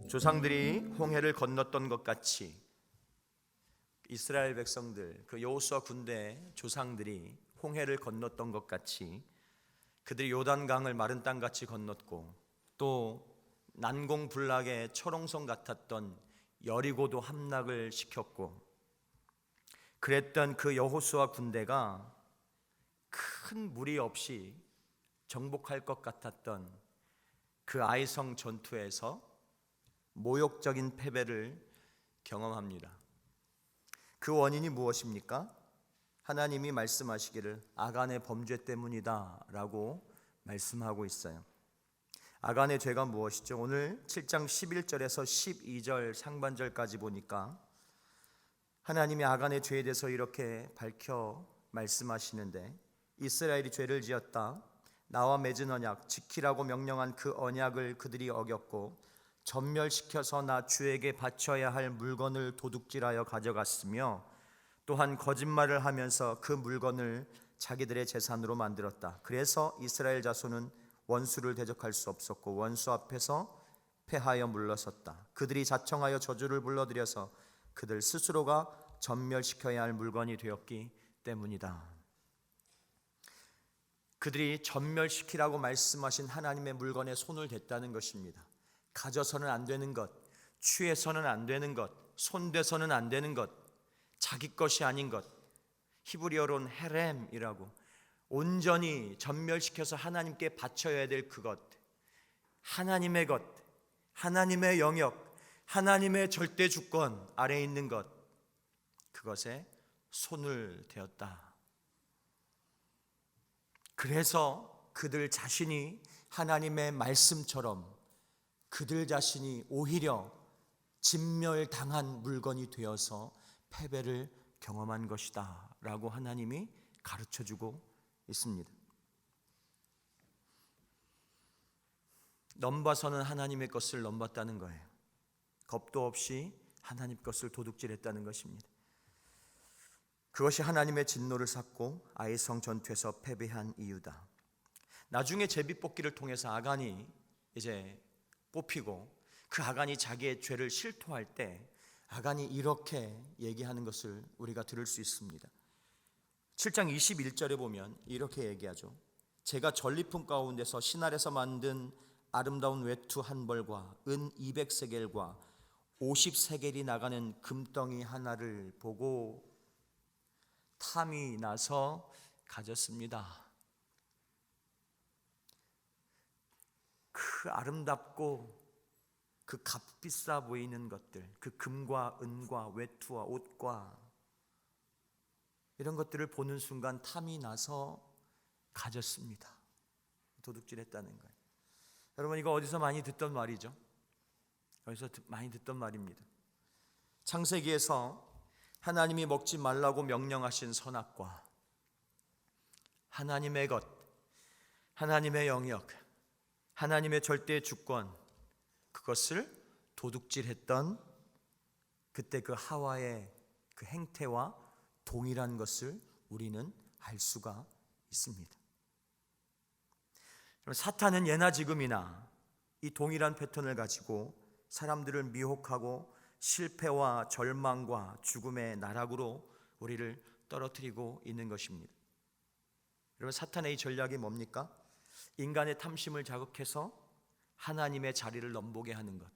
조상들이 홍해를 건넜던 것 같이 이스라엘 백성들, 그 여호수아 군대 조상들이 홍해를 건넜던 것 같이 그들이 요단강을 마른 땅같이 건넜고, 또 난공불락의 철옹성 같았던 여리고도 함락을 시켰고, 그랬던 그 여호수아 군대가 큰 무리 없이 정복할 것 같았던 그 아이성 전투에서 모욕적인 패배를 경험합니다. 그 원인이 무엇입니까? 하나님이 말씀하시기를 아간의 범죄 때문이다 라고 말씀하고 있어요. 아간의 죄가 무엇이죠? 오늘 7장 11절에서 12절 상반절까지 보니까 하나님이 아간의 죄에 대해서 이렇게 밝혀 말씀하시는데, 이스라엘이 죄를 지었다. 나와 맺은 언약, 지키라고 명령한 그 언약을 그들이 어겼고 전멸시켜서 나 주에게 바쳐야 할 물건을 도둑질하여 가져갔으며, 또한 거짓말을 하면서 그 물건을 자기들의 재산으로 만들었다. 그래서 이스라엘 자손은 원수를 대적할 수 없었고 원수 앞에서 패하여 물러섰다. 그들이 자청하여 저주를 불러들여서 그들 스스로가 전멸시켜야 할 물건이 되었기 때문이다. 그들이 전멸시키라고 말씀하신 하나님의 물건에 손을 댔다는 것입니다. 가져서는 안 되는 것, 취해서는 안 되는 것, 손대서는 안 되는 것, 자기 것이 아닌 것, 히브리어로는 헤렘이라고 온전히 전멸시켜서 하나님께 바쳐야 될 그것, 하나님의 것, 하나님의 영역, 하나님의 절대 주권 아래에 있는 것, 그것에 손을 대었다. 그래서 그들 자신이 하나님의 말씀처럼 그들 자신이 오히려 진멸당한 물건이 되어서 패배를 경험한 것이다 라고 하나님이 가르쳐주고 있습니다. 넘봐서는 하나님의 것을 넘봤다는 거예요. 겁도 없이 하나님 것을 도둑질했다는 것입니다. 그것이 하나님의 진노를 샀고 아이성 전투에서 패배한 이유다. 나중에 제비뽑기를 통해서 아간이 이제 뽑히고, 그 아간이 자기의 죄를 실토할 때 아간이 이렇게 얘기하는 것을 우리가 들을 수 있습니다. 7장 21절에 보면 이렇게 얘기하죠. 제가 전리품 가운데서 신할에서 만든 아름다운 외투 한 벌과 은 200세겔과 50세겔이 나가는 금덩이 하나를 보고 탐이 나서 가졌습니다. 그 아름답고 그 값비싸 보이는 것들, 그 금과 은과 외투와 옷과 이런 것들을 보는 순간 탐이 나서 가졌습니다. 도둑질했다는 거예요. 여러분, 이거 어디서 많이 듣던 말이죠? 어디서 많이 듣던 말입니다. 창세기에서 하나님이 먹지 말라고 명령하신 선악과, 하나님의 것, 하나님의 영역, 하나님의 절대 주권, 그것을 도둑질했던 그때 그 하와의 그 행태와 동일한 것을 우리는 알 수가 있습니다. 사탄은 예나 지금이나 이 동일한 패턴을 가지고 사람들을 미혹하고 실패와 절망과 죽음의 나락으로 우리를 떨어뜨리고 있는 것입니다. 여러분, 사탄의 이 전략이 뭡니까? 인간의 탐심을 자극해서 하나님의 자리를 넘보게 하는 것,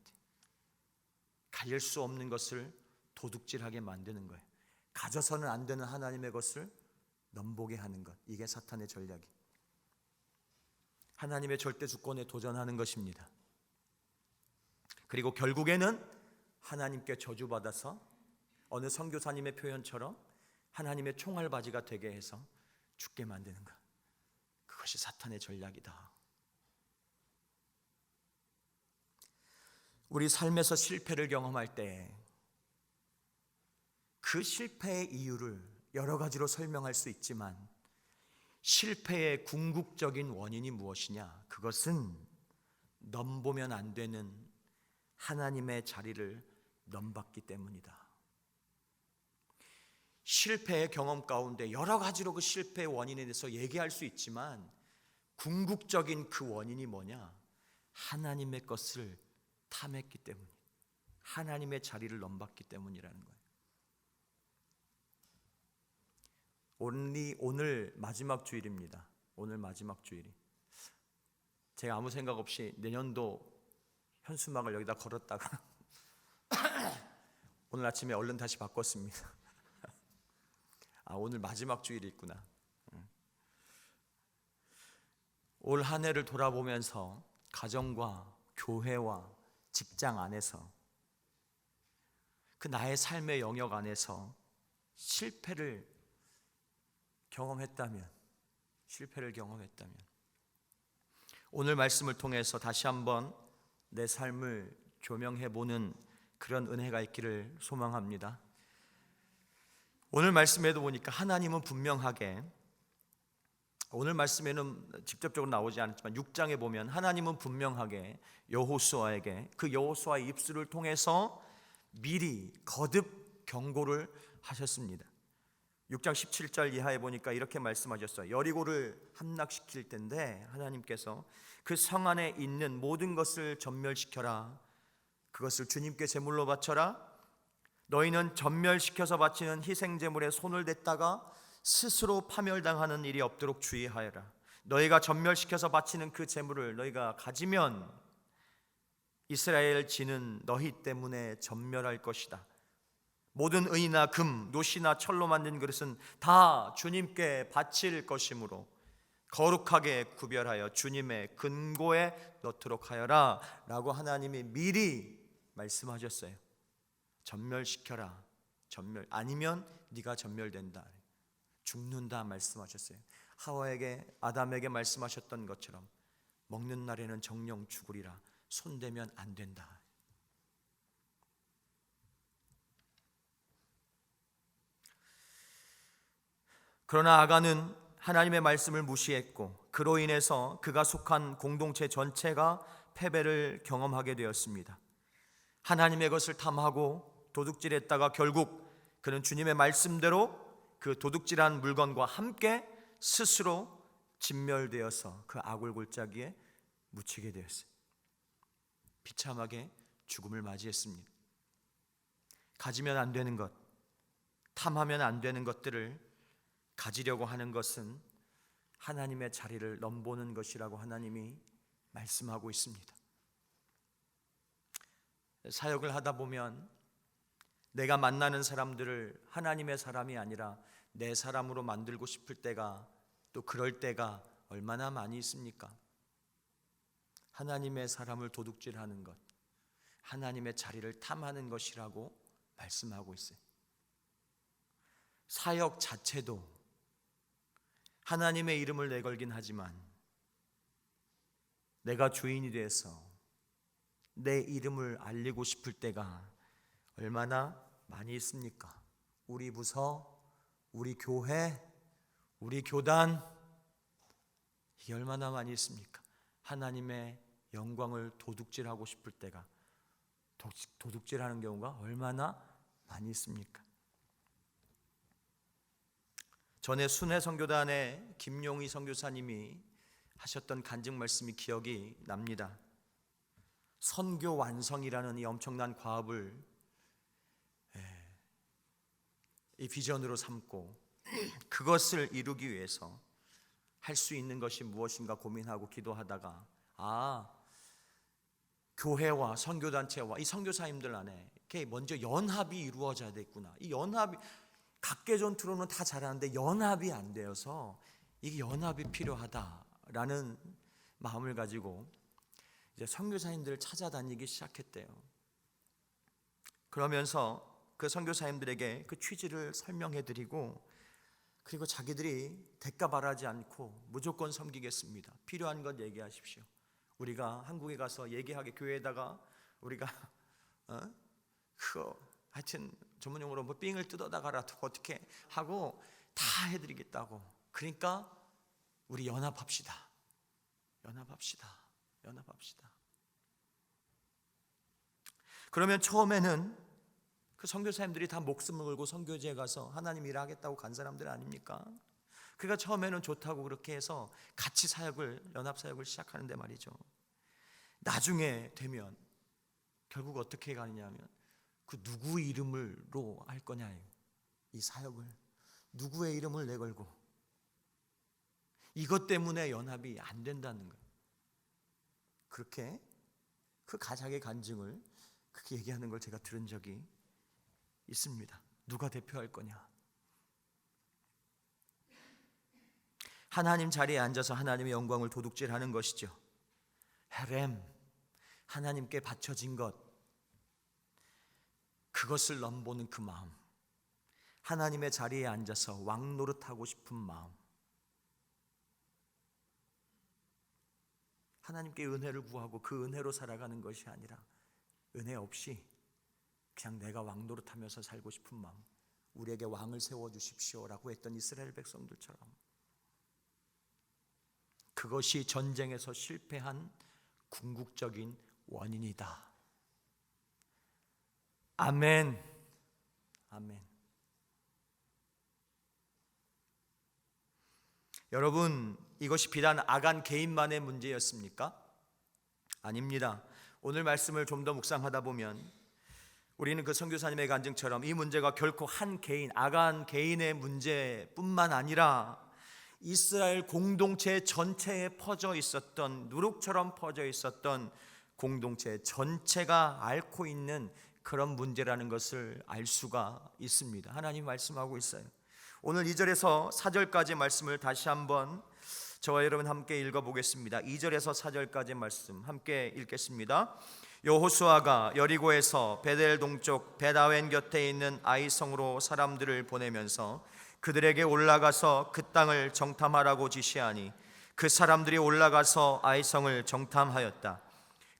가질 수 없는 것을 도둑질하게 만드는 거예요. 가져서는 안 되는 하나님의 것을 넘보게 하는 것, 이게 사탄의 전략이에요. 하나님의 절대 주권에 도전하는 것입니다. 그리고 결국에는 하나님께 저주받아서 어느 선교사님의 표현처럼 하나님의 총알바지가 되게 해서 죽게 만드는 것, 그것이 사탄의 전략이다. 우리 삶에서 실패를 경험할 때 그 실패의 이유를 여러 가지로 설명할 수 있지만 실패의 궁극적인 원인이 무엇이냐? 그것은 넘보면 안 되는 하나님의 자리를 넘봤기 때문이다. 실패의 경험 가운데 여러 가지로 그 실패의 원인에 대해서 얘기할 수 있지만 궁극적인 그 원인이 뭐냐? 하나님의 것을 탐했기 때문이다. 하나님의 자리를 넘봤기 때문이라는 거예요. 오늘 마지막 주일입니다. 오늘 마지막 주일이. 제가 아무 생각 없이 내년도 현수막을 여기다 걸었다가 오늘 아침에 얼른 다시 바꿨습니다. 오늘 마지막 주일이 있구나. 올 한 해를 돌아보면서 가정과 교회와 직장 안에서 그 나의 삶의 영역 안에서 실패를 경험했다면 오늘 말씀을 통해서 다시 한번 내 삶을 조명해 보는 그런 은혜가 있기를 소망합니다. 오늘 말씀에도 보니까 하나님은 분명하게, 오늘 말씀에는 직접적으로 나오지 않지만 6장에 보면 하나님은 분명하게 여호수아에게 그 여호수아의 입술을 통해서 미리 거듭 경고를 하셨습니다. 6장 17절 이하에 보니까 이렇게 말씀하셨어요. 여리고를 함락시킬 때인데 하나님께서 그 성 안에 있는 모든 것을 전멸시켜라. 그것을 주님께 제물로 바쳐라. 너희는 전멸시켜서 바치는 희생제물에 손을 댔다가 스스로 파멸당하는 일이 없도록 주의하여라. 너희가 전멸시켜서 바치는 그 제물을 너희가 가지면 이스라엘 지는 너희 때문에 전멸할 것이다. 모든 은이나 금, 노시나 철로 만든 그릇은 다 주님께 바칠 것이므로 거룩하게 구별하여 주님의 근고에 넣도록 하여라 라고 하나님이 미리 말씀하셨어요. 전멸시켜라. 아니면 네가 전멸된다, 죽는다 말씀하셨어요. 하와에게, 아담에게 말씀하셨던 것처럼 먹는 날에는 정령 죽으리라. 손대면 안 된다. 그러나 아간은 하나님의 말씀을 무시했고 그로 인해서 그가 속한 공동체 전체가 패배를 경험하게 되었습니다. 하나님의 것을 탐하고 도둑질했다가 결국 그는 주님의 말씀대로 그 도둑질한 물건과 함께 스스로 진멸되어서 그 아굴 골짜기에 묻히게 되었어요. 비참하게 죽음을 맞이했습니다. 가지면 안 되는 것, 탐하면 안 되는 것들을 가지려고 하는 것은 하나님의 자리를 넘보는 것이라고 하나님이 말씀하고 있습니다. 사역을 하다 보면 내가 만나는 사람들을 하나님의 사람이 아니라 내 사람으로 만들고 싶을 때가, 또 그럴 때가 얼마나 많이 있습니까? 하나님의 사람을 도둑질하는 것, 하나님의 자리를 탐하는 것이라고 말씀하고 있어요. 사역 자체도 하나님의 이름을 내걸긴 하지만 내가 주인이 돼서 내 이름을 알리고 싶을 때가 얼마나 많이 있습니까? 우리 부서, 우리 교회, 우리 교단, 이게 얼마나 많이 있습니까? 하나님의 영광을 도둑질하고 싶을 때가, 도둑질하는 경우가 얼마나 많이 있습니까? 전에 순회 선교단의 김용희 선교사님이 하셨던 간증 말씀이 기억이 납니다. 선교 완성이라는 이 엄청난 과업을 이 비전으로 삼고 그것을 이루기 위해서 할 수 있는 것이 무엇인가 고민하고 기도하다가 교회와 선교단체와 이 선교사님들 안에 이렇게 먼저 연합이 이루어져야 되겠구나. 이 연합이 각계 전투로는 다 잘하는데 연합이 안 되어서 이게 연합이 필요하다라는 마음을 가지고 이제 선교사님들을 찾아다니기 시작했대요. 그러면서 그 선교사님들에게 그 취지를 설명해드리고, 그리고 자기들이 대가 바라지 않고 무조건 섬기겠습니다. 필요한 것 얘기하십시오. 우리가 한국에 가서 얘기하게, 교회에다가 우리가 하여튼 전문용어로 뭐 삥을 뜯어다가라도 어떻게 하고 다 해드리겠다고. 그러니까 우리 연합합시다. 그러면 처음에는 그 선교사님들이 다 목숨을 걸고 선교지에 가서 하나님 일을 하겠다고 간 사람들 아닙니까? 그러니까 처음에는 좋다고 그렇게 해서 같이 사역을, 연합 사역을 시작하는데 말이죠, 나중에 되면 결국 어떻게 가느냐 하면 그 누구 이름으로 할 거냐예요. 이 사역을 누구의 이름을 내걸고. 이것 때문에 연합이 안 된다는 거예요. 그렇게 그 가작의 간증을 그렇게 얘기하는 걸 제가 들은 적이 있습니다. 누가 대표할 거냐. 하나님 자리에 앉아서 하나님의 영광을 도둑질하는 것이죠. 헤렘, 하나님께 바쳐진 것, 그것을 넘보는 그 마음, 하나님의 자리에 앉아서 왕 노릇하고 싶은 마음, 하나님께 은혜를 구하고 그 은혜로 살아가는 것이 아니라 은혜 없이 그냥 내가 왕 노릇하면서 살고 싶은 마음, 우리에게 왕을 세워주십시오라고 했던 이스라엘 백성들처럼, 그것이 전쟁에서 실패한 궁극적인 원인이다. 아멘. 아멘. 여러분, 이것이 비단 아간 개인만의 문제였습니까? 아닙니다. 오늘 말씀을 좀 더 묵상하다 보면 우리는 그 선교사님의 간증처럼 이 문제가 결코 한 개인, 아간 개인의 문제뿐만 아니라 이스라엘 공동체 전체에 퍼져 있었던, 누룩처럼 퍼져 있었던 공동체 전체가 앓고 있는 그런 문제라는 것을 알 수가 있습니다. 하나님 말씀하고 있어요. 오늘 2절에서 4절까지 말씀을 다시 한번 저와 여러분 함께 읽어보겠습니다. 2절에서 4절까지 말씀 함께 읽겠습니다. 여호수아가 여리고에서 베델 동쪽 베다웬 곁에 있는 아이성으로 사람들을 보내면서 그들에게 올라가서 그 땅을 정탐하라고 지시하니 그 사람들이 올라가서 아이성을 정탐하였다.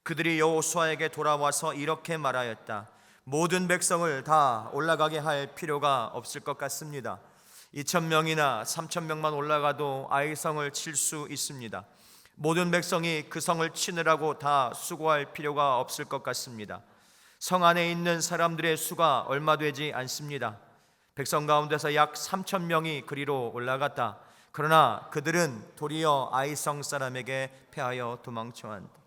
그들이 여호수아에게 돌아와서 이렇게 말하였다. 모든 백성을 다 올라가게 할 필요가 없을 것 같습니다. 2,000명이나 3,000명만 올라가도 아이성을 칠 수 있습니다. 모든 백성이 그 성을 치느라고 다 수고할 필요가 없을 것 같습니다. 성 안에 있는 사람들의 수가 얼마 되지 않습니다. 백성 가운데서 약 3,000명이 그리로 올라갔다. 그러나 그들은 도리어 아이성 사람에게 패하여 도망쳐한다.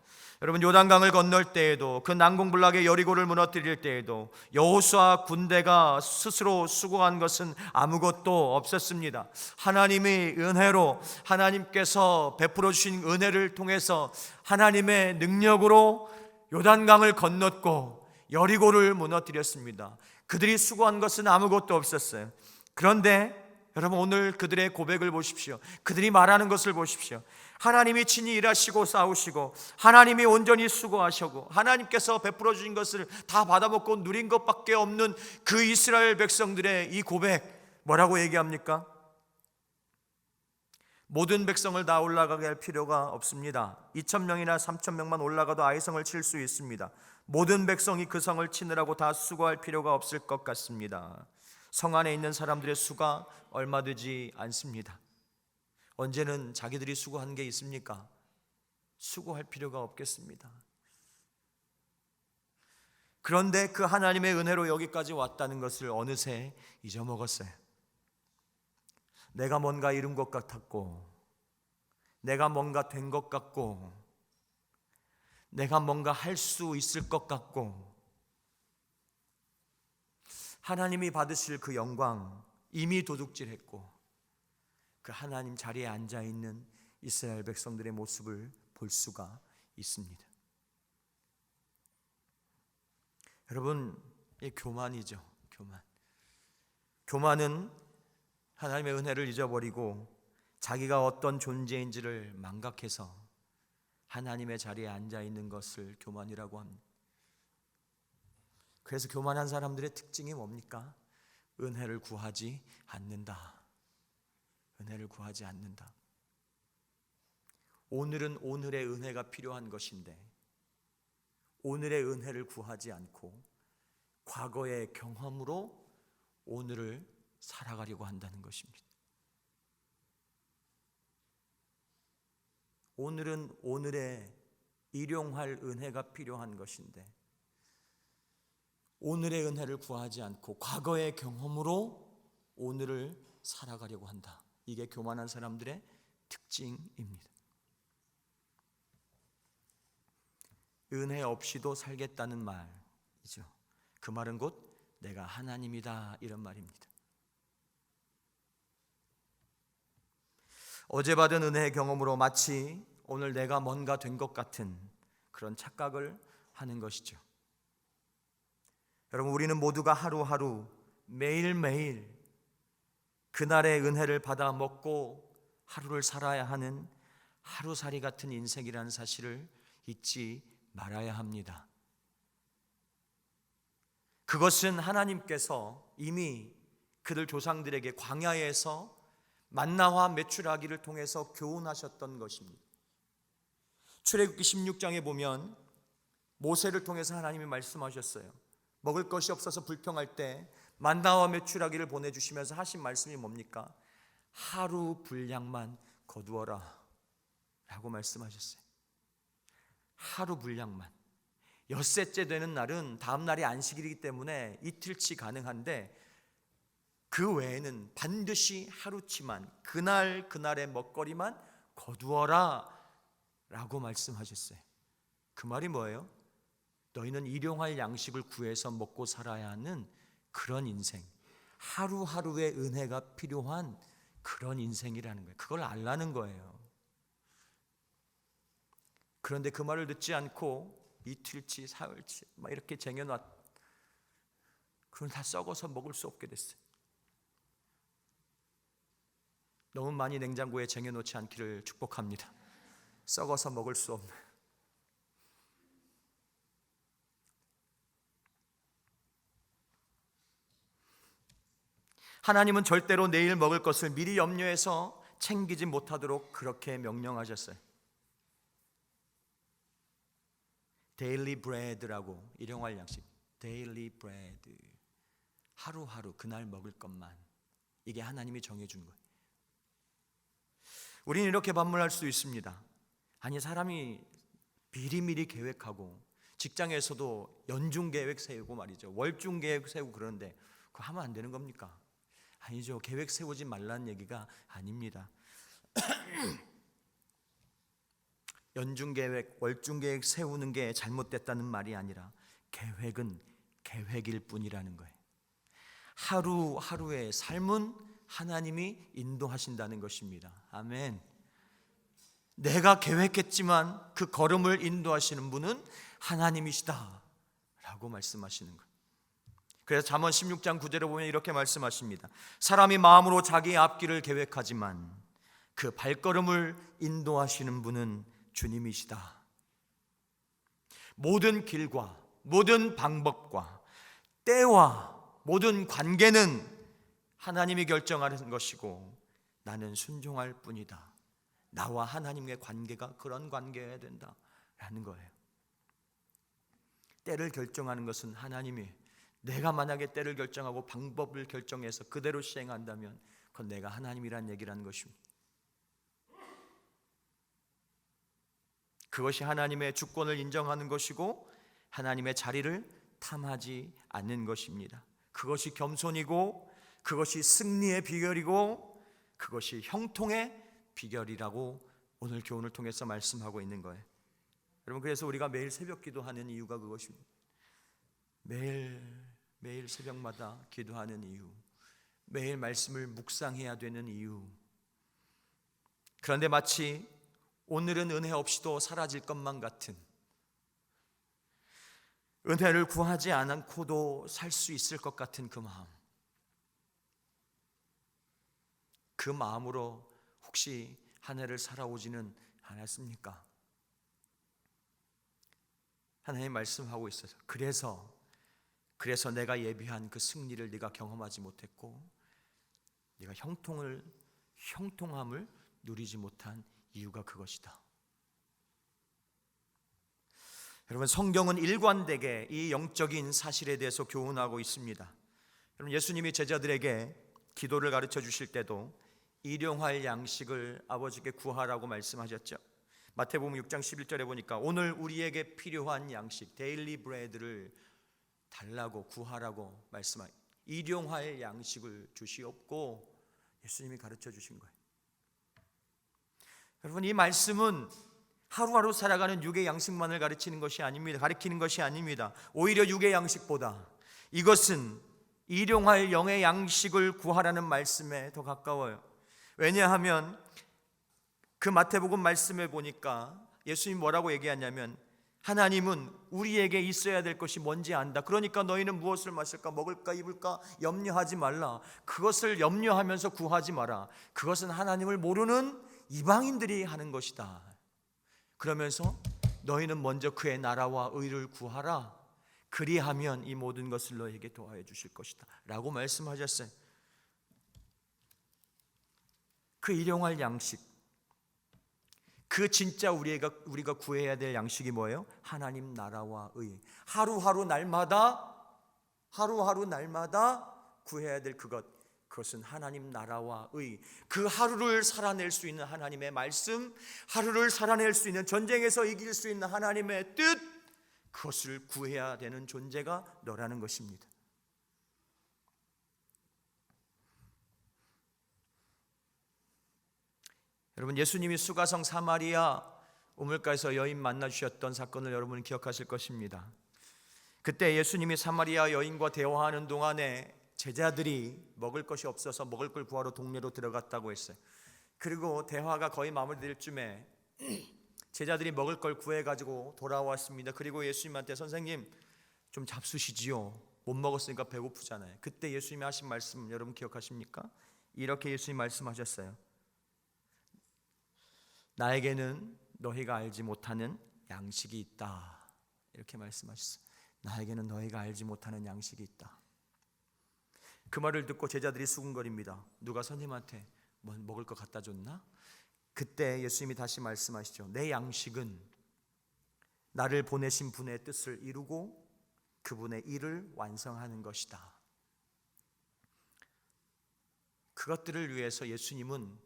여러분, 요단강을 건널 때에도, 그 난공불락의 여리고를 무너뜨릴 때에도 여호수아 군대가 스스로 수고한 것은 아무것도 없었습니다. 하나님의 은혜로, 하나님께서 베풀어 주신 은혜를 통해서 하나님의 능력으로 요단강을 건넜고 여리고를 무너뜨렸습니다. 그들이 수고한 것은 아무것도 없었어요. 그런데 여러분, 오늘 그들의 고백을 보십시오. 그들이 말하는 것을 보십시오. 하나님이 친히 일하시고 싸우시고 하나님이 온전히 수고하시고 하나님께서 베풀어 주신 것을 다 받아먹고 누린 것밖에 없는 그 이스라엘 백성들의 이 고백, 뭐라고 얘기합니까? 모든 백성을 다 올라가게 할 필요가 없습니다. 2,000명이나 3,000명만 올라가도 아이성을 칠 수 있습니다. 모든 백성이 그 성을 치느라고 다 수고할 필요가 없을 것 같습니다. 성 안에 있는 사람들의 수가 얼마 되지 않습니다. 언제는 자기들이 수고한 게 있습니까? 수고할 필요가 없겠습니다. 그런데 그 하나님의 은혜로 여기까지 왔다는 것을 어느새 잊어먹었어요. 내가 뭔가 이룬 것 같았고, 내가 뭔가 된 것 같고, 내가 뭔가 할 수 있을 것 같고, 하나님이 받으실 그 영광 이미 도둑질했고, 그 하나님 자리에 앉아있는 이스라엘 백성들의 모습을 볼 수가 있습니다. 여러분, 이 교만이죠. 교만은 하나님의 은혜를 잊어버리고 자기가 어떤 존재인지를 망각해서 하나님의 자리에 앉아있는 것을 교만이라고 합니다. 그래서 교만한 사람들의 특징이 뭡니까? 은혜를 구하지 않는다. 은혜를 구하지 않는다. 오늘은 오늘의 은혜가 필요한 것인데 오늘의 은혜를 구하지 않고 과거의 경험으로 오늘을 살아가려고 한다는 것입니다. 오늘은 오늘의 일용할 은혜가 필요한 것인데 오늘의 은혜를 구하지 않고 과거의 경험으로 오늘을 살아가려고 한다. 이게 교만한 사람들의 특징입니다. 은혜 없이도 살겠다는 말이죠. 그 말은 곧 내가 하나님이다, 이런 말입니다. 어제 받은 은혜의 경험으로 마치 오늘 내가 뭔가 된 것 같은 그런 착각을 하는 것이죠. 여러분, 우리는 모두가 하루하루 매일매일 그날의 은혜를 받아 먹고 하루를 살아야 하는 하루살이 같은 인생이라는 사실을 잊지 말아야 합니다. 그것은 하나님께서 이미 그들 조상들에게 광야에서 만나와 메추라기를 통해서 교훈하셨던 것입니다. 출애굽기 16장에 보면 모세를 통해서 하나님이 말씀하셨어요. 먹을 것이 없어서 불평할 때 만나와 메추라기를 보내주시면서 하신 말씀이 뭡니까? 하루 분량만 거두어라 라고 말씀하셨어요. 하루 분량만. 엿새째 되는 날은 다음 날이 안식일이기 때문에 이틀치 가능한데 그 외에는 반드시 하루치만 그날의 먹거리만 거두어라 라고 말씀하셨어요. 그 말이 뭐예요? 너희는 일용할 양식을 구해서 먹고 살아야 하는 그런 인생, 하루하루의 은혜가 필요한 그런 인생이라는 거예요. 그걸 알라는 거예요. 그런데 그 말을 듣지 않고 이틀치, 사흘치 막 이렇게 쟁여놨, 그건 다 썩어서 먹을 수 없게 됐어요. 너무 많이 냉장고에 쟁여놓지 않기를 축복합니다. 썩어서 먹을 수 없는. 하나님은 절대로 내일 먹을 것을 미리 염려해서 챙기지 못하도록 그렇게 명령하셨어요. 데일리 브레드라고, 일용할 양식, 데일리 브레드, 하루하루 그날 먹을 것만, 이게 하나님이 정해준 거예요. 우리는 이렇게 반문할 수 있습니다. 아니, 사람이 미리미리 계획하고 직장에서도 연중 계획 세우고 말이죠, 월중 계획 세우고 그러는데 그거 하면 안 되는 겁니까? 아니죠. 계획 세우지 말라는 얘기가 아닙니다. 연중 계획, 월중 계획 세우는 게 잘못됐다는 말이 아니라 계획은 계획일 뿐이라는 거예요. 하루하루의 삶은 하나님이 인도하신다는 것입니다. 아멘. 내가 계획했지만 그 걸음을 인도하시는 분은 하나님이시다 라고 말씀하시는 거예요. 그래서 잠언 16장 9절에 보면 이렇게 말씀하십니다. 사람이 마음으로 자기의 앞길을 계획하지만 그 발걸음을 인도하시는 분은 주님이시다. 모든 길과 모든 방법과 때와 모든 관계는 하나님이 결정하는 것이고 나는 순종할 뿐이다. 나와 하나님의 관계가 그런 관계여야 된다라는 거예요. 때를 결정하는 것은 하나님이, 내가 만약에 때를 결정하고 방법을 결정해서 그대로 시행한다면 그건 내가 하나님이란 얘기라는 것입니다. 그것이 하나님의 주권을 인정하는 것이고 하나님의 자리를 탐하지 않는 것입니다. 그것이 겸손이고 그것이 승리의 비결이고 그것이 형통의 비결이라고 오늘 교훈을 통해서 말씀하고 있는 거예요. 여러분, 그래서 우리가 매일 새벽 기도하는 이유가 그것입니다. 매일 새벽마다 기도하는 이유, 매일 말씀을 묵상해야 되는 이유. 그런데 마치 오늘은 은혜 없이도 사라질 것만 같은, 은혜를 구하지 않고도 살 수 있을 것 같은 그 마음, 그 마음으로 혹시 한 해를 살아오지는 않았습니까? 하나님 말씀하고 있어서 그래서 내가 예비한 그 승리를 네가 경험하지 못했고 네가 형통함을 누리지 못한 이유가 그것이다. 여러분, 성경은 일관되게 이 영적인 사실에 대해서 교훈하고 있습니다. 여러분, 예수님이 제자들에게 기도를 가르쳐 주실 때도 일용할 양식을 아버지께 구하라고 말씀하셨죠. 마태복음 6장 11절에 보니까 오늘 우리에게 필요한 양식, 데일리 브레드를 달라고 구하라고 말씀하셨어요. 일용할 양식을 주시옵고 예수님이 가르쳐 주신 거예요. 여러분, 이 말씀은 하루하루 살아가는 육의 양식만을 가리키는 것이 아닙니다. 오히려 육의 양식보다 이것은 일용할 영의 양식을 구하라는 말씀에 더 가까워요. 왜냐하면 그 마태복음 말씀에 보니까 예수님이 뭐라고 얘기하냐면 하나님은 우리에게 있어야 될 것이 뭔지 안다. 그러니까 너희는 무엇을 마실까, 먹을까, 입을까 염려하지 말라. 그것을 염려하면서 구하지 마라. 그것은 하나님을 모르는 이방인들이 하는 것이다. 그러면서 너희는 먼저 그의 나라와 의를 구하라. 그리하면 이 모든 것을 너희에게 더하여 주실 것이다 라고 말씀하셨어요. 그 일용할 양식, 그 진짜 우리가 구해야 될 양식이 뭐예요? 하나님 나라와 의. 하루하루 날마다 구해야 될 그것은 하나님 나라와 의. 그 하루를 살아낼 수 있는 하나님의 말씀, 하루를 살아낼 수 있는, 전쟁에서 이길 수 있는 하나님의 뜻, 그것을 구해야 되는 존재가 너라는 것입니다. 여러분, 예수님이 수가성 사마리아 우물가에서 여인 만나주셨던 사건을 여러분은 기억하실 것입니다. 그때 예수님이 사마리아 여인과 대화하는 동안에 제자들이 먹을 것이 없어서 먹을 걸 구하러 동네로 들어갔다고 했어요. 그리고 대화가 거의 마무리될 쯤에 제자들이 먹을 걸 구해가지고 돌아왔습니다. 그리고 예수님한테 선생님 좀 잡수시지요. 못 먹었으니까 배고프잖아요. 그때 예수님이 하신 말씀 여러분 기억하십니까? 이렇게 예수님이 말씀하셨어요. 나에게는 너희가 알지 못하는 양식이 있다. 이렇게 말씀하셨어요. 나에게는 너희가 알지 못하는 양식이 있다. 그 말을 듣고 제자들이 수군거립니다. 누가 선생님한테 뭐 먹을 거 갖다 줬나? 그때 예수님이 다시 말씀하시죠. 내 양식은 나를 보내신 분의 뜻을 이루고 그분의 일을 완성하는 것이다. 그것들을 위해서 예수님은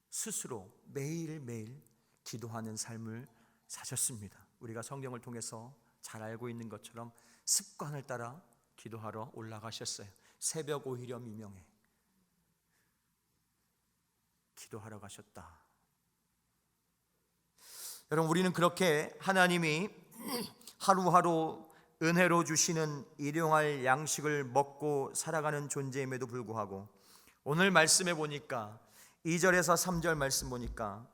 스스로 매일매일 기도하는 삶을 사셨습니다. 우리가 성경을 통해서 잘 알고 있는 것처럼 습관을 따라 기도하러 올라가셨어요. 새벽 오히려 미명에 기도하러 가셨다. 여러분, 우리는 그렇게 하나님이 하루하루 은혜로 주시는 일용할 양식을 먹고 살아가는 존재임에도 불구하고 오늘 말씀에 보니까 2절에서 3절 말씀 보니까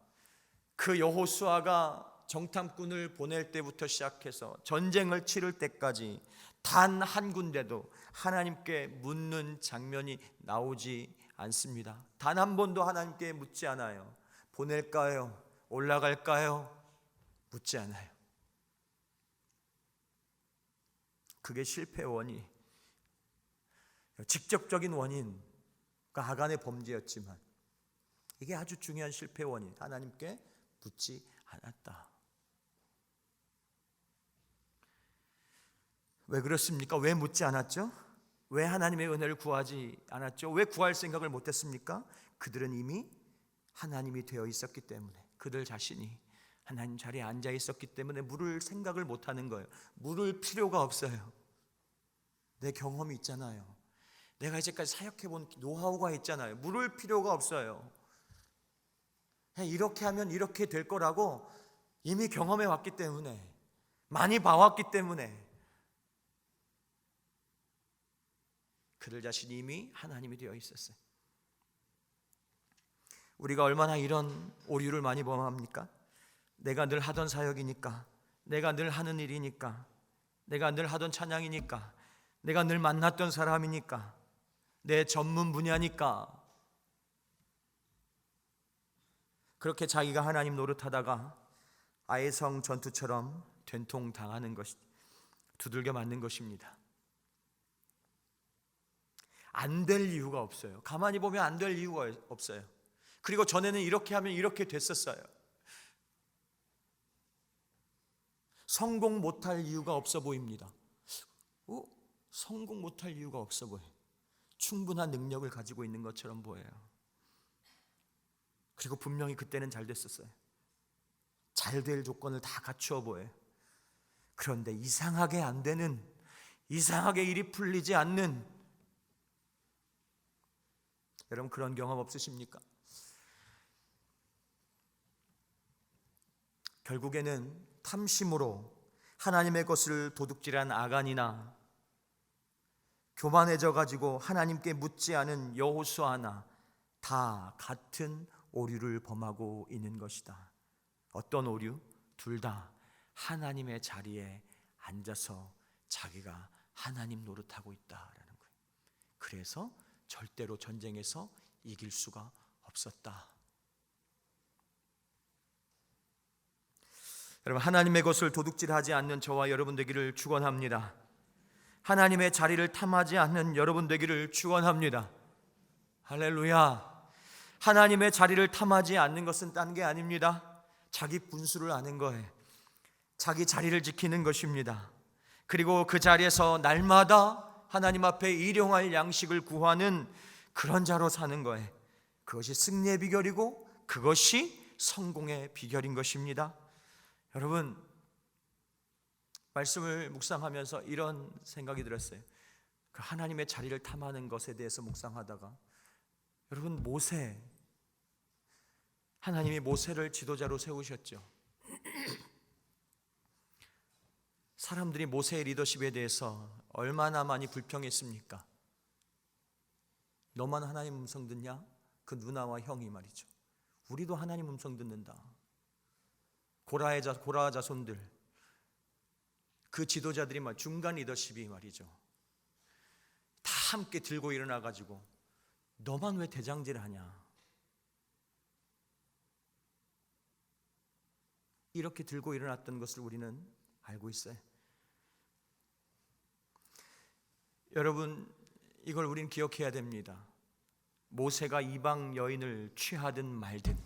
그 여호수아가 정탐꾼을 보낼 때부터 시작해서 전쟁을 치를 때까지 단 한 군데도 하나님께 묻는 장면이 나오지 않습니다. 단 한 번도 하나님께 묻지 않아요. 보낼까요? 올라갈까요? 묻지 않아요. 그게 실패의 원인, 직접적인 원인과 하간의 범죄였지만 이게 아주 중요한 실패의 원인, 하나님께 묻지 않았다. 왜 그렇습니까? 왜 묻지 않았죠? 왜 하나님의 은혜를 구하지 않았죠? 왜 구할 생각을 못했습니까? 그들은 이미 하나님이 되어 있었기 때문에, 그들 자신이 하나님 자리에 앉아 있었기 때문에 물을 생각을 못하는 거예요. 물을 필요가 없어요. 내 경험이 있잖아요. 내가 이제까지 사역해본 노하우가 있잖아요. 물을 필요가 없어요. 이렇게 하면 이렇게 될 거라고 이미 경험해 왔기 때문에, 많이 봐왔기 때문에 그들 자신이 이미 하나님이 되어 있었어요. 우리가 얼마나 이런 오류를 많이 범합니까? 내가 늘 하던 사역이니까, 내가 늘 하는 일이니까, 내가 늘 하던 찬양이니까, 내가 늘 만났던 사람이니까, 내 전문 분야니까, 그렇게 자기가 하나님 노릇하다가 아이성 전투처럼 된통 당하는 것이, 두들겨 맞는 것입니다. 안 될 이유가 없어요. 가만히 보면 안 될 이유가 없어요. 그리고 전에는 이렇게 하면 이렇게 됐었어요. 성공 못할 이유가 없어 보입니다. 성공 못할 이유가 없어 보여요. 충분한 능력을 가지고 있는 것처럼 보여요. 그리고 분명히 그때는 잘 됐었어요. 잘 될 조건을 다 갖추어 보여요. 그런데 이상하게 안 되는, 이상하게 일이 풀리지 않는, 여러분 그런 경험 없으십니까? 결국에는 탐심으로 하나님의 것을 도둑질한 아간이나 교만해져 가지고 하나님께 묻지 않은 여호수아나 다 같은 오류를 범하고 있는 것이다. 어떤 오류? 둘 다 하나님의 자리에 앉아서 자기가 하나님 노릇하고 있다라는 거예요. 그래서 절대로 전쟁에서 이길 수가 없었다. 여러분, 하나님의 것을 도둑질하지 않는 저와 여러분 되기를 축원합니다. 하나님의 자리를 탐하지 않는 여러분 되기를 축원합니다. 할렐루야. 하나님의 자리를 탐하지 않는 것은 딴 게 아닙니다. 자기 분수를 아는 거예요. 자기 자리를 지키는 것입니다. 그리고 그 자리에서 날마다 하나님 앞에 일용할 양식을 구하는 그런 자로 사는 거예요. 그것이 승리의 비결이고 그것이 성공의 비결인 것입니다. 여러분, 말씀을 묵상하면서 이런 생각이 들었어요. 그 하나님의 자리를 탐하는 것에 대해서 묵상하다가, 여러분, 모세, 하나님이 모세를 지도자로 세우셨죠. 사람들이 모세의 리더십에 대해서 얼마나 많이 불평했습니까? 너만 하나님 음성 듣냐? 그 누나와 형이 말이죠. 우리도 하나님 음성 듣는다. 고라의 자손들, 그 지도자들이 중간 리더십이 말이죠, 다 함께 들고 일어나 가지고 너만 왜 대장질 하냐, 이렇게 들고 일어났던 것을 우리는 알고 있어요. 여러분, 이걸 우리는 기억해야 됩니다. 모세가 이방 여인을 취하든 말든,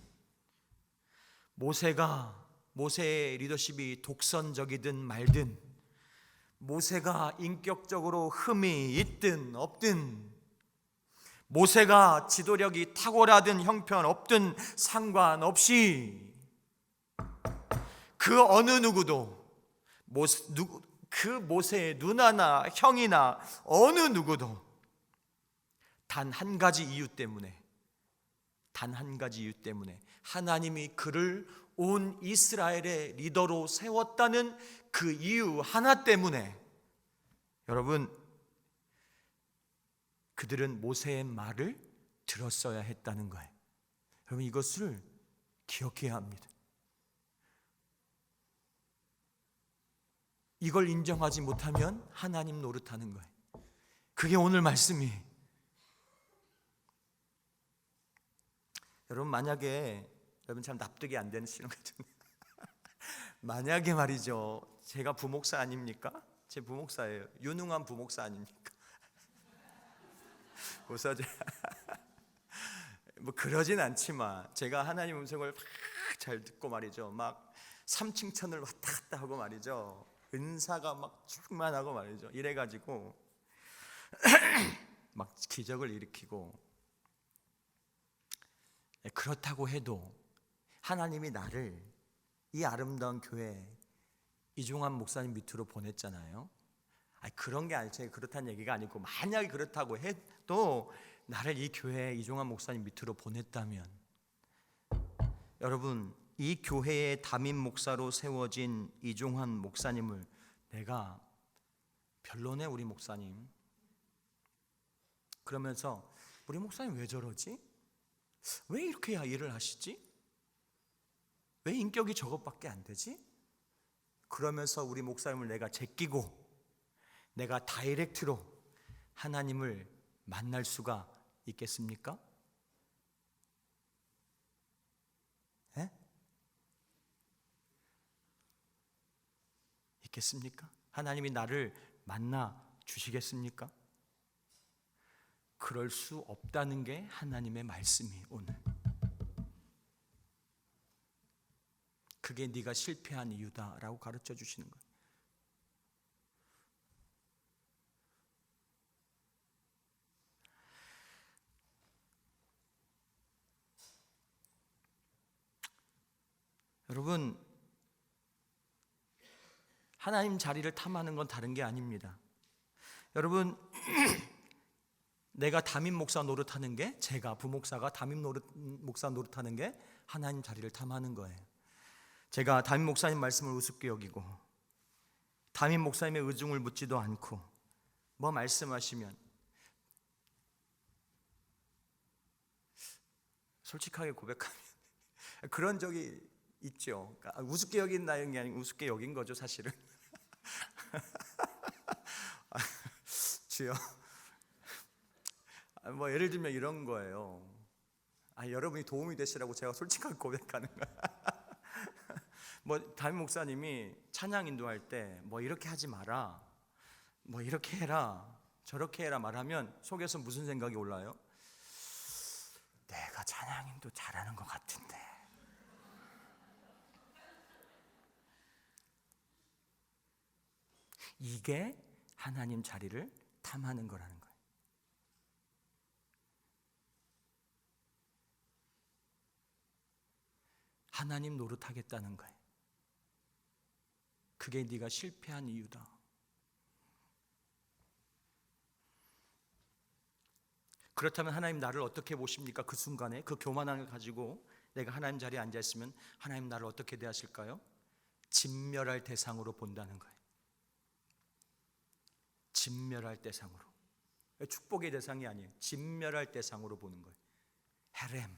모세의 리더십이 독선적이든 말든, 모세가 인격적으로 흠이 있든 없든, 모세가 지도력이 탁월하든 형편없든 상관없이 그 어느 누구도 그 모세의 누나나 형이나 어느 누구도 단 한 가지 이유 때문에 하나님이 그를 온 이스라엘의 리더로 세웠다는 그 이유 하나 때문에, 여러분, 그들은 모세의 말을 들었어야 했다는 거예요. 여러분, 이것을 기억해야 합니다. 이걸 인정하지 못하면 하나님 노릇하는 거예요. 그게 오늘 말씀이. 여러분, 만약에 여러분 참 납득이 안 되시는 것 같은데 만약에 말이죠, 제가 부목사 아닙니까? 제 부목사예요. 유능한 부목사 아닙니까? 보사제 뭐 그러진 않지만 제가 하나님 음성을 막 잘 듣고 말이죠, 막 삼층천을 왔다 갔다 하고 말이죠, 은사가 막 충만하고 말이죠, 이래가지고 막 기적을 일으키고, 그렇다고 해도 하나님이 나를 이 아름다운 교회 이종환 목사님 밑으로 보냈잖아요. 그런 게 아니죠. 그렇다는 얘기가 아니고, 만약에 그렇다고 해도 나를 이 교회 이종환 목사님 밑으로 보냈다면, 여러분, 이 교회의 담임 목사로 세워진 이종환 목사님을 내가 별로네 우리 목사님, 그러면서 우리 목사님 왜 저러지? 왜 이렇게 일을 하시지? 왜 인격이 저것밖에 안 되지? 그러면서 우리 목사님을 내가 제끼고 내가 다이렉트로 하나님을 만날 수가 있겠습니까? 에? 있겠습니까? 하나님이 나를 만나 주시겠습니까? 그럴 수 없다는 게 하나님의 말씀이 오늘. 그게 네가 실패한 이유다라고 가르쳐 주시는 거예요. 여러분, 하나님 자리를 탐하는 건 다른 게 아닙니다. 여러분, 내가 담임 목사 노릇하는 게, 제가 부목사가 담임 목사 노릇하는 게 하나님 자리를 탐하는 거예요. 제가 담임 목사님 말씀을 우습게 여기고 담임 목사님의 의중을 묻지도 않고 뭐 말씀하시면 솔직하게 고백하면 그런 적이 있죠. 그러니까 우습게 여긴다는 게 아니고 우습게 여긴 거죠, 사실은. 주여, 뭐 예를 들면 이런 거예요. 여러분이 도움이 되시라고 제가 솔직하게 고백하는 거야. 뭐 담임 목사님이 찬양 인도할 때 뭐 이렇게 하지 마라, 뭐 이렇게 해라, 저렇게 해라 말하면 속에서 무슨 생각이 올라요? 내가 찬양 인도 잘하는 것 같은데. 이게 하나님 자리를 탐하는 거라는 거예요. 하나님 노릇하겠다는 거예요. 그게 네가 실패한 이유다. 그렇다면 하나님 나를 어떻게 보십니까? 그 순간에 그 교만함을 가지고 내가 하나님 자리에 앉아 있으면 하나님 나를 어떻게 대하실까요? 진멸할 대상으로 본다는 거예요. 진멸할 대상으로. 축복의 대상이 아니에요. 진멸할 대상으로 보는 거예요. 헤렘.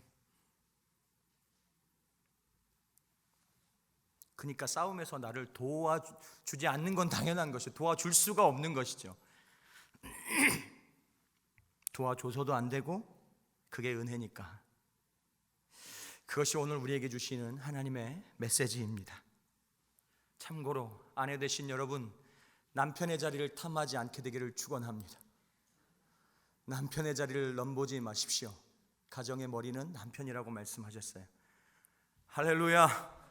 그러니까 싸움에서 나를 도와주지 않는 건 당연한 것이죠. 도와줄 수가 없는 것이죠. 도와줘서도 안 되고 그게 은혜니까. 그것이 오늘 우리에게 주시는 하나님의 메시지입니다. 참고로 아내 되신 여러분, 남편의 자리를 탐하지 않게 되기를 축원합니다. 남편의 자리를 넘보지 마십시오. 가정의 머리는 남편이라고 말씀하셨어요. 할렐루야.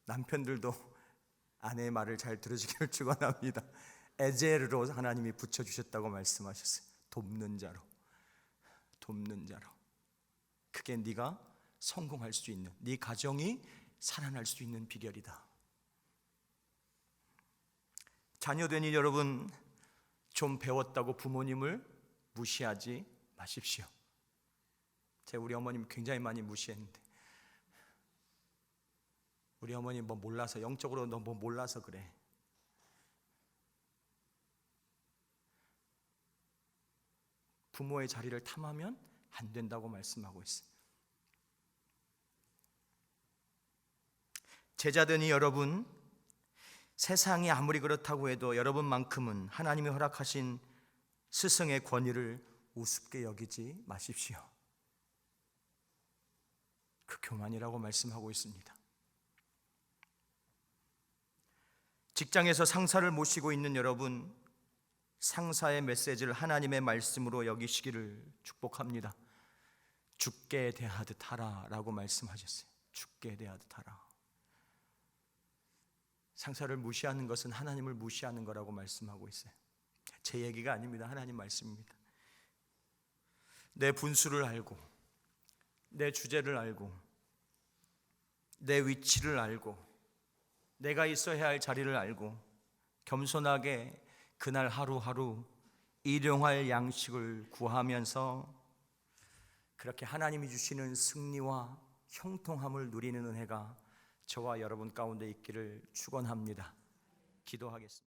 남편들도 아내의 말을 잘 들으시기를 축원합니다. 에젤로 하나님이 붙여주셨다고 말씀하셨어요. 돕는 자로. 돕는 자로. 그게 네가 성공할 수 있는, 네 가정이 살아날 수 있는 비결이다. 자녀되니 여러분, 좀 배웠다고 부모님을 무시하지 마십시오. 제가 우리 어머님 굉장히 많이 무시했는데, 우리 어머니 뭐 몰라서, 영적으로 너 뭐 몰라서 그래. 부모의 자리를 탐하면 안 된다고 말씀하고 있어요. 제자되니 여러분, 세상이 아무리 그렇다고 해도 여러분만큼은 하나님이 허락하신 스승의 권위를 우습게 여기지 마십시오. 그 교만이라고 말씀하고 있습니다. 직장에서 상사를 모시고 있는 여러분, 상사의 메시지를 하나님의 말씀으로 여기시기를 축복합니다. 죽게 대하듯 하라 라고 말씀하셨어요. 죽게 대하듯 하라. 상사를 무시하는 것은 하나님을 무시하는 거라고 말씀하고 있어요. 제 얘기가 아닙니다. 하나님 말씀입니다. 내 분수를 알고, 내 주제를 알고, 내 위치를 알고, 내가 있어야 할 자리를 알고 겸손하게 그날 하루하루 일용할 양식을 구하면서 그렇게 하나님이 주시는 승리와 형통함을 누리는 은혜가 저와 여러분 가운데 있기를 축원합니다. 기도하겠습니다.